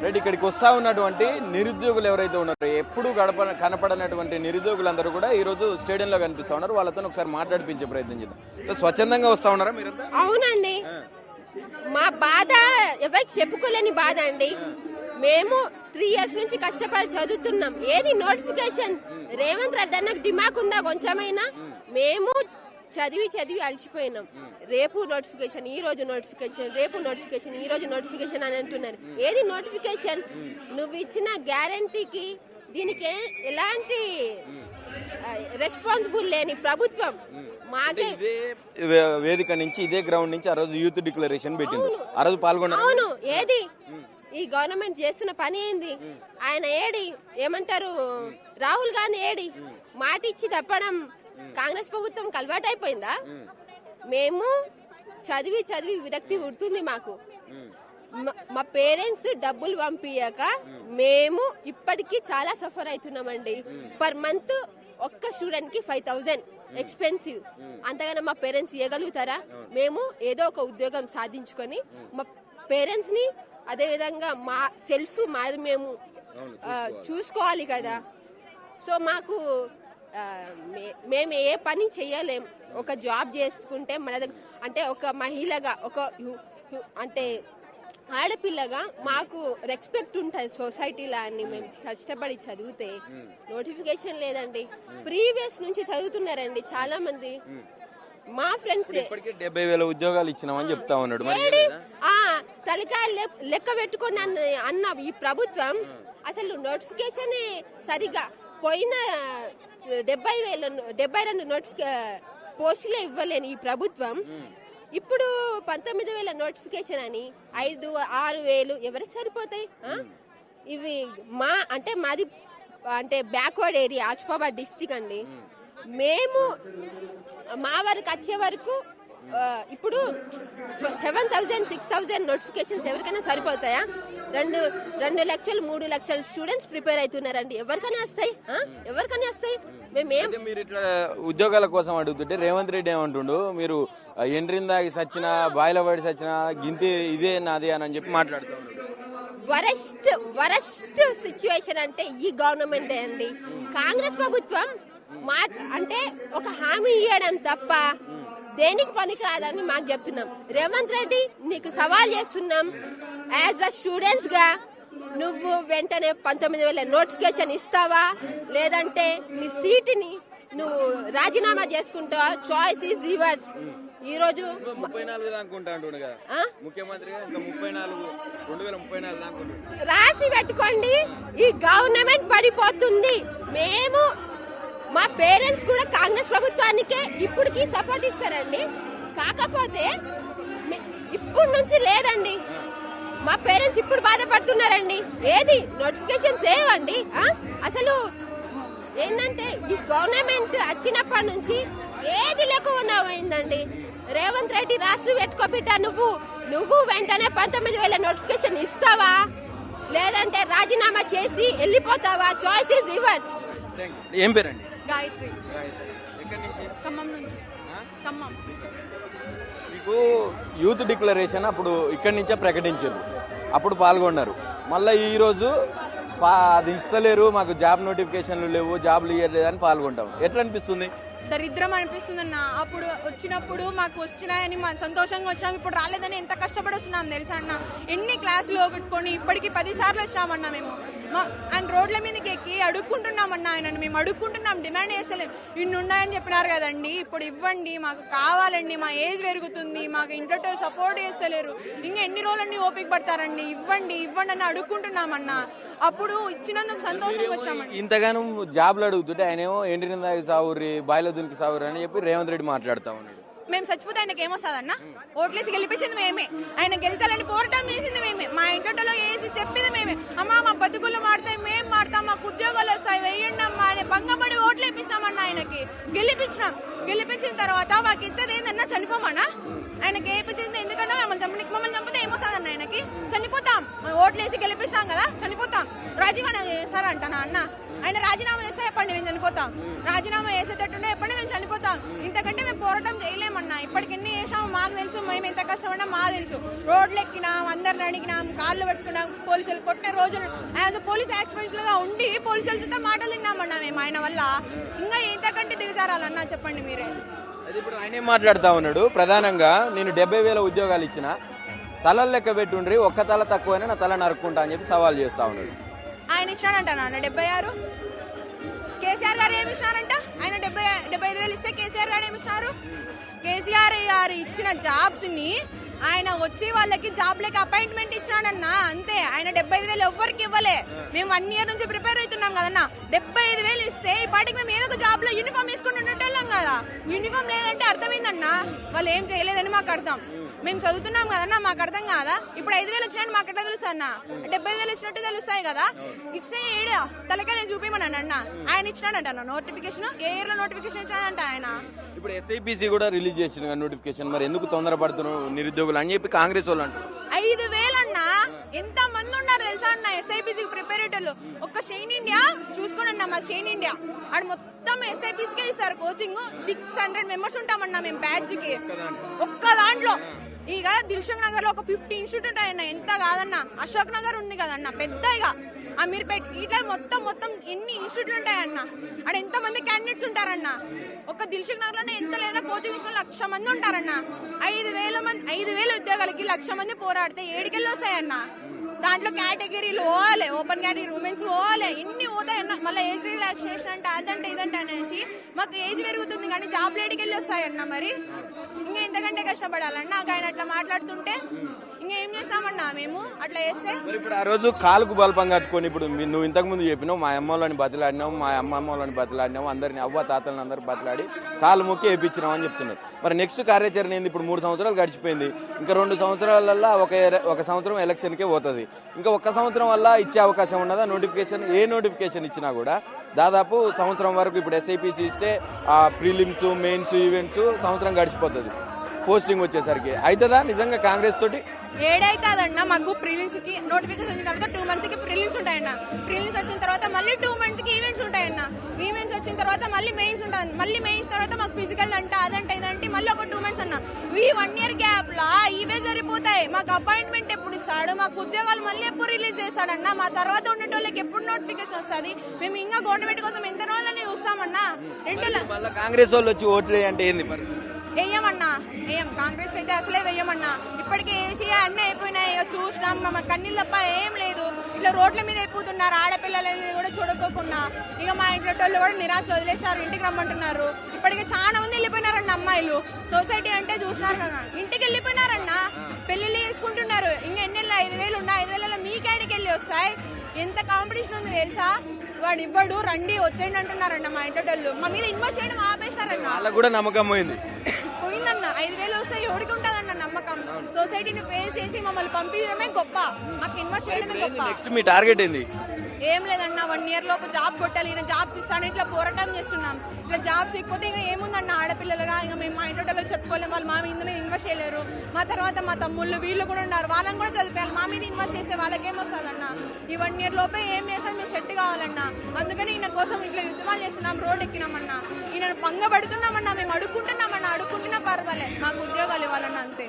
Right, ఇక్కడికి వస్తా ఉన్నటువంటి నిరుద్యోగులు ఎవరైతే ఉన్నారో, ఎప్పుడు కనపడనటువంటి నిరుద్యోగులందరూ కూడా ఈ రోజు స్టేడియంలో కనిపిస్తా ఉన్నారు. వాళ్ళతో ఒకసారి మాట్లాడిపించే ప్రయత్నం చేద్దాం. స్వచ్ఛందంగా వస్తా ఉన్నారా మీరు? అవునండి, మా బాధ ఎవరికి చెప్పుకోలేని బాధ అండి. మేము 3 years నుంచి కష్టపడి చదువుతున్నాం. ఏది నోటిఫికేషన్? రేవంత్ రెడ్డి అన్నకు డిమాక్ ఉందా కొంచెమైనా? మేము చదివి అలసిపోయినాం. రేపు నోటిఫికేషన్, ఈ రోజు నోటిఫికేషన్, రేపు నోటిఫికేషన్, ఈ రోజు నోటిఫికేషన్ అని అంటున్నారు. ఏది నోటిఫికేషన్? నువ్వు ఇచ్చిన గ్యారంటీకి దీనికి ఎలాంటి రెస్పాన్సిబుల్ లేని ప్రభుత్వం. మాకే ఇదే వేదిక నుంచి, ఇదే గ్రౌండ్ నుంచి ఆ రోజు యూత్ డిక్లరేషన్ పెట్టింది. ఆ రోజు పాల్గొన్నారు. అవును, ఏది ఈ గవర్నమెంట్ చేస్తున్న పని ఏంది? ఆయన ఏడి ఏమంటారు, రాహుల్ గాంధీ ఏడి? మాట ఇచ్చి తప్పడం కాంగ్రెస్ ప్రభుత్వం అలవాటైపోయిందా? మేము చదివి విరక్తి ఉడుతుంది మాకు. మా పేరెంట్స్ డబ్బులు పంపించాక మేము ఇప్పటికీ చాలా సఫర్ అవుతున్నామండి. పర్ మంత్ ఒక్క స్టూడెంట్ కి 5000 ఎక్స్పెన్సివ్. అంతగానో మా పేరెంట్స్ ఇవ్వగలుగుతారా? మేము ఏదో ఒక ఉద్యోగం సాధించుకొని మా పేరెంట్స్ ని, అదే విధంగా మా సెల్ఫ్ మాది మేము చూసుకోవాలి కదా. సో మాకు మేము ఏ పని చేయలేం. ఒక జాబ్ చేసుకుంటే మన దగ్గర అంటే ఒక మహిళగా, ఒక అంటే ఆడపిల్లగా మాకు రెస్పెక్ట్ ఉంటుంది సొసైటీలో అని. మేము కష్టపడి చదివితే నోటిఫికేషన్ లేదండి. ప్రీవియస్ నుంచి చదువుతున్నారండి చాలా మంది. మా ఫ్రెండ్స్ 70,000 ఉద్యోగాలు ఇచ్చినామని చెప్తా ఉన్నాడు. తలకాయ లెక్క పెట్టుకొని అన్న ఈ ప్రభుత్వం అసలు నోటిఫికేషన్ సరిగా పోయిన 72 పోస్టులే ఇవ్వలేని ఈ ప్రభుత్వం ఇప్పుడు 19,000 నోటిఫికేషన్ అని 5-6 ఎవరికి సరిపోతాయి? ఇవి మాది అంటే బ్యాక్వర్డ్ ఏరియా, ఆసిఫాబాద్ డిస్ట్రిక్ట్ అండి. మేము మా వరకు వచ్చే వరకు ఇప్పుడు 7,000 6,000 నోటిఫికేషన్స్ ఎవరికైనా సరిపోతాయా? 2 లక్షలు 3 లక్షల స్టూడెంట్స్ ప్రిపేర్ అవుతున్నారండి. ఎవరికైనా వస్తాయి? మీరు ఇట్లా ఉద్యోగాల కోసం అడుగుతుంటే రేవంత్ రెడ్డి ఏమంటుండు, మీరు ఎండ్రిందాకి సచ్చిన, బాయిల పడి సచ్చిన గింతి ఇదే నాది అని చెప్పి మాట్లాడుతున్నాడు. వరస్ట్ సిచ్యువేషన్ అంటే ఈ గవర్నమెంట్ అండి. కాంగ్రెస్ ప్రభుత్వం అంటే ఒక హామీ ఇవ్వడం తప్ప దేనికి పనికి రాదని మాకు చెప్తున్నాం. రేవంత్ రెడ్డి, నీకు సవాల్ చేస్తున్నాం. యాజ్ అ స్టూడెంట్స్ గా నువ్వు వెంటనే 19,000 నోటిఫికేషన్ ఇస్తావా, లేదంటే నీ సీటుని నువ్వు రాజీనామా చేసుకుంటావా? Choice is yours. ఈ రోజు 34 రాసి పెట్టుకోండి. ఈ గవర్నమెంట్ పడిపోతుంది. మేము మా పేరెంట్స్ కూడా కాంగ్రెస్ ప్రభుత్వానికే ఇప్పటికీ సపోర్ట్ ఇస్తారండి. కాకపోతే ఇప్పుడు నుంచి లేదండి. మా పేరెంట్స్ ఇప్పుడు బాధపడుతున్నారండి. ఏది నోటిఫికేషన్స్ ఏవండి? అసలు ఏంటంటే ఈ గవర్నమెంట్ వచ్చినప్పటి నుంచి ఏది లేకుండా పోయిందండి. రేవంత్ రెడ్డి రాసి పెట్టుకోబిట్ట, నువ్వు వెంటనే 19,000 నోటిఫికేషన్ ఇస్తావా, లేదంటే రాజీనామా చేసి వెళ్ళిపోతావా? Choice is yours. ఏం పేరండి? గాయత్రి, ఖమ్మం నుంచి. మీకు యూత్ డిక్లరేషన్ అప్పుడు ఇక్కడి నుంచే ప్రకటించారు, అప్పుడు పాల్గొన్నారు. మళ్ళీ ఈ రోజు అది ఇస్తలేరు, మాకు జాబ్ నోటిఫికేషన్లు లేవు, జాబ్లు ఇవ్వలేదని పాల్గొంటాం. ఎట్లా అనిపిస్తుంది? దరిద్రం అనిపిస్తుంది అన్న. అప్పుడు వచ్చినప్పుడు మాకు వచ్చినాయని మా సంతోషంగా వచ్చినాం. ఇప్పుడు రాలేదని ఎంత కష్టపడి వస్తున్నాం తెలుసా అన్న. ఎన్ని క్లాసులు ఒకట్టుకొని ఇప్పటికి 10 సార్లు వచ్చినామన్నా మేము. ఆయన రోడ్ల మీదకి ఎక్కి అడుక్కుంటున్నామన్నా ఆయనని. మేము అడుక్కుంటున్నాం, డిమాండ్ చేస్తలేం. ఇన్ని ఉన్నాయని చెప్పినారు కదండి, ఇప్పుడు ఇవ్వండి, మాకు కావాలండి, మా ఏజ్ పెరుగుతుంది, మాకు ఇంట్లో సపోర్ట్ చేస్తలేరు, ఇంకా ఎన్ని రోజులన్నీ ఓపిక పడతారండి, ఇవ్వండి అని అడుక్కుంటున్నామన్నా. అప్పుడు ఇచ్చినందుకు సంతోషంగా వచ్చినామండి. ఇంతగానో జాబ్లు అడుగుతుంటే ఆయనేమో ఎండిరిందాకి సావురి, బాయిలదునికి సావురి అని చెప్పి రేవంత్ రెడ్డి మాట్లాడుతూ ఉన్నాడు. మేము చచ్చిపోతే ఆయనకి ఏమొస్తుందన్న? ఓట్లేసి గెలిపించింది మేమే, ఆయన గెలిచాలని పోరాటం చేసింది మేమే, మా ఇంట్లో వేసి చెప్పింది మేమే. అమ్మా మా బతుకులు మారుతాయి, మేము మారుతాం, మాకు ఉద్యోగాలు వస్తాయి, వెయ్యండి అమ్మా అని భంగపడి ఓట్లు వేపించామన్న. ఆయనకి గెలిపించిన తర్వాత మాకు ఇచ్చేది ఏందన్నా? చనిపోమన్నా. ఆయనకి వేయించింది ఎందుకన్నా మమ్మల్ని చంపితే ఏమొస్తుందన్న? ఆయనకి చనిపోతాం. ఓట్లేసి గెలిపిస్తాం కదా, చనిపోతాం. రాజీనామా చేస్తారంటనా అన్న? ఆయన రాజీనామా చేస్తే చెప్పండి, మేము చనిపోతాం. రాజీనామా చేసేటట్టుండే చెప్పండి, మేము చనిపోతాం. ఇంతకంటే మేము పోరాటం చేయలేమన్నా. ఇప్పటికి ఎన్ని చేసాము మాకు తెలుసు, మేము ఎంత కష్టపడినా మాకు తెలుసు. రోడ్లు ఎక్కినాం, అందరిని అడిగినాం, కాళ్ళు పెట్టుకున్నాం, పోలీసులు కొట్టిన రోజులు యాజ్ పోలీస్ యాక్స్పెక్ట్ గా ఉండి పోలీసులతో మాటలు విన్నామన్నా మేము ఆయన వల్ల. ఇంకా ఎంతకంటే దిగజారాలన్నా చెప్పండి మీరే. అది ఇప్పుడు ఆయన ఏం మాట్లాడుతా ఉన్నాడు, ప్రధానంగా నేను 70,000 ఉద్యోగాలు ఇచ్చిన, తలలు లెక్క పెట్టుండ్రి, ఒక్క తల తక్కువైనా నా తల నరుక్కుంటా అని చెప్పి సవాల్ చేస్తా ఉన్నాడు. ఆయన ఇచ్చినాడంట 76. కేసీఆర్ గారు ఏమి ఇచ్చినారంట? ఆయన 75,000 ఇస్తే కేసీఆర్ గారు ఏమి ఇచ్చినారు? కేసీఆర్ గారు ఇచ్చిన జాబ్స్ ని ఆయన వచ్చి వాళ్ళకి జాబ్ లకి అపాయింట్మెంట్ ఇచ్చినాడన్నా, అంతే. ఆయన 75,000 ఎవ్వరికి ఇవ్వలే. మేము 1 year నుంచి ప్రిపేర్ అవుతున్నాం కదన్నా. 75,000 ఇస్తే ఇప్పటికి మేము ఏదో ఒక జాబ్ లో యూనిఫామ్ వేసుకుంటున్నట్టెళ్ళాం కదా. యూనిఫామ్ లేదంటే అర్థమైందన్నా వాళ్ళు ఏం చేయలేదని మాకు అర్థం. మేము చదువుతున్నాం కదన్నా, మాకు అర్థం కాదా? ఇప్పుడు 5,000 వచ్చినట్టు మాకు ఎట్లా తెలుసు అన్న? 70,000 వచ్చినట్టు తెలుస్తాయి కదా. ఇస్తే ఏడా తలకాయ నేను చూపించమన్నాను అన్న. ఆయన ఇచ్చినాడంట నోటిఫికేషన్. ఏ ఇయర్ లో నోటిఫికేషన్ ఇచ్చినాడంట ఆయన. ఇప్పుడు ఎస్ఐపిసి కూడా రిలీజ్ చేసిన నోటిఫికేషన్, మరి ఎందుకు తొందరపడుతున్నారు నిరుద్యోగులు అని చెప్పి కాంగ్రెస్ వాళ్ళు అంటారు. 5,000 అన్న, ఎంత మంది ఉన్నారు తెలుసా అన్న ఎస్ఐపిసి ప్రిపేరేటర్లు. ఒక్క షైన్ ఇండియా చూసుకోండి అన్న, మా షైన్ ఇండియా ఆడు మొత్తం ఎస్ఐపిసికే ఇస్తారు కోచింగ్. 600 మెంబర్స్ ఉంటామన్నా మేము బ్యాచ్ కి. ఒక్క దాంట్లో ఇక దిల్షుక్ నగర్ లో ఒక 50 ఇన్స్టిట్యూట్ ఉంటాయన్న. ఎంత కాదన్న, అశోక్ నగర్ ఉంది కదన్న పెద్దగా, అమీర్పేట్, ఇట్లా మొత్తం ఎన్ని ఇన్స్టిట్యూట్లు ఉంటాయన్న. అక్కడ ఎంత మంది క్యాండిడేట్స్ ఉంటారన్న. ఒక దిల్షుక్ నగర్ లోనే ఎంత లేదా కోచింగ్ తీసుకుని 1,00,000 మంది ఉంటారన్న. 5,000 ఉద్యోగాలకి 1,00,000 మంది పోరాడితే 7 వస్తాయన్న. దాంట్లో కేటగిరీలు పోవాలి, ఓపెన్ కేటగిరీ ఉమెన్స్ పోవాలి, ఇన్ని పోతాయన్న. మళ్ళీ ఏజ్ రిలాక్సేషన్ అంటే అదంటే ఇదంటే అనేసి మాకు ఏజ్ పెరుగుతుంది కానీ జాబ్ లేడికెళ్ళి వస్తాయన్న. మరి ఇంకా ఎంతకంటే కష్టపడాలన్నా ఆయన అట్లా మాట్లాడుతుంటే ఇంకా ఏం చేస్తామన్నా మేము అట్లా చేస్తే. ఇప్పుడు ఆ రోజు కాలుకు బల్పం కట్టుకొని, ఇప్పుడు నువ్వు ఇంతకు ముందు చెప్పినావు మా అమ్మోళ్ళని బతిలాడినావు, మా అమ్మమ్మోళ్ళని బతిలాడినావు, అందరిని అవ్వ తాతలను అందరూ బతిలాడి కాలు మొక్కి వేయించినావు అని చెప్తున్నారు. మరి నెక్స్ట్ కార్యాచరణ ఏంది? ఇప్పుడు 3 సంవత్సరాలు గడిచిపోయింది, ఇంకా 2 సంవత్సరాలల్లో ఒక సంవత్సరం ఎలక్షన్కే పోతుంది. ఇంకా 1 సంవత్సరం వల్ల ఇచ్చే అవకాశం ఉన్నదా నోటిఫికేషన్? ఏ నోటిఫికేషన్ ఇచ్చినా కూడా దాదాపు సంవత్సరం వరకు, ఇప్పుడు ఎస్ఐపిసి ఇస్తే ఆ ప్రిలిమ్స్, మెయిన్స్, ఈవెంట్స్ సంవత్సరం గడిచిపోతుంది. పోస్టింగ్ వచ్చేసరికి అవుతుందా నిజంగా కాంగ్రెస్ తోటి? ఏడైతుందన్న. మాకు ప్రిలిమ్స్ కి నోటిఫికేషన్ వచ్చిన తర్వాత 2 months కి ప్రిలిమ్స్ ఉంటాయన్న. ప్రిలిమ్స్ వచ్చిన తర్వాత మళ్ళీ 2 months కి ఈవెంట్స్ ఉంటాయన్న. ఈవెంట్స్ వచ్చిన తర్వాత మళ్ళీ మెయిన్స్ ఉంటాయి. మళ్ళీ మెయిన్స్ తర్వాత మాకు ఫిజికల్ అంట అదంటే ఇదంటే మళ్ళీ ఒక 2 months అన్న. ఈ 1 year గ్యాప్ లా ఇవే సరిపోతాయి. మాకు అపాయింట్మెంట్ ఎప్పుడు ఇస్తాడు? మాకు ఉద్యోగాలు మళ్ళీ ఎప్పుడు రిలీజ్ చేస్తాడన్న? మా తర్వాత ఉండేటోళ్ళకి ఎప్పుడు నోటిఫికేషన్ వస్తుంది? మేము ఇంకా గవర్నమెంట్ కోసం ఎంత రోజులని చూస్తామన్నా. కాంగ్రెస్ వాళ్ళు వచ్చి ఓట్లు అంటే ఏంది? వేయమన్నా వేయం. కాంగ్రెస్ అయితే అసలే వేయమన్నా. ఇప్పటికే ఏసీ అన్నీ అయిపోయినాయి, చూసినాం. మా కన్నీళ్ళు తప్ప ఏం లేదు. ఇట్లా రోడ్ల మీద అయిపోతున్నారు ఆడపిల్లలని కూడా చూడకోకుండా. ఇక మా ఇంట్లో వాళ్ళు కూడా నిరాశలు వదిలేసినారు, ఇంటికి రమ్మంటున్నారు. ఇప్పటికే చాలా మంది వెళ్ళిపోయినారన్న అమ్మాయిలు. సొసైటీ అంటే చూసినారు కదా, ఇంటికి వెళ్ళిపోయినారన్న. పెళ్లిళ్ళు చేసుకుంటున్నారు. ఇంకా ఎన్నెళ్ళు 5,000 ఉన్నా 5,000 మీ కాడికి వెళ్ళి వస్తాయి. ఎంత కాంపిటీషన్ ఉంది తెలుసా? వాడు ఇవ్వడు, రండి వచ్చేయండి అంటున్నారన్న మా ఇంటోళ్ళు. మా మీద ఇన్వెస్ట్ చేయడం ఆపేస్తారన్న. వాళ్ళకు కూడా నమ్మకం పోయిందన్న. 5,000 వస్తాయి ఎవరికి ఉంటుందన్న నమ్మకం? సొసైటీని ఫేస్ చేసి మమ్మల్ని పంపించడమే గొప్ప, మాకు ఇన్వెస్ట్ చేయడమే గొప్ప. నెక్స్ట్ మీ టార్గెట్ ఏంది? ఏం లేదన్న, 1 year లో ఒక జాబ్ కొట్టాలి. ఈయన జాబ్స్ ఇస్తాను ఇట్లా పోరాటం చేస్తున్నాం. ఇట్లా జాబ్స్ ఇకపోతే ఇంకా ఏముందన్న, ఆడపిల్లలుగా ఇంకా మేము మా ఇంటోళ్ళకి చెప్పుకోలేము. వాళ్ళు మా మీద ఇన్వెస్ట్ చేయలేరు. మా తర్వాత మా తమ్ముళ్ళు వీళ్ళు కూడా ఉన్నారు, వాళ్ళని కూడా చదివేయాలి. మా మీద ఇన్వెస్ట్ చేస్తే వాళ్ళకి ఏమొస్తుందన్న? ఈ 1 year లోపే ఏం చేస్తాం? మేము సెట్ కావాలన్నా. అందుకని ఈయన కోసం ఇట్లా యుద్ధాలు చేస్తున్నాం, రోడ్ ఎక్కినామన్నా. ఈయన పంగబడుతున్నామన్నా, మేము అడుక్కుంటున్నా పర్వాలే, మాకు ఉద్యోగాలు ఇవ్వాలన్నా, అంతే.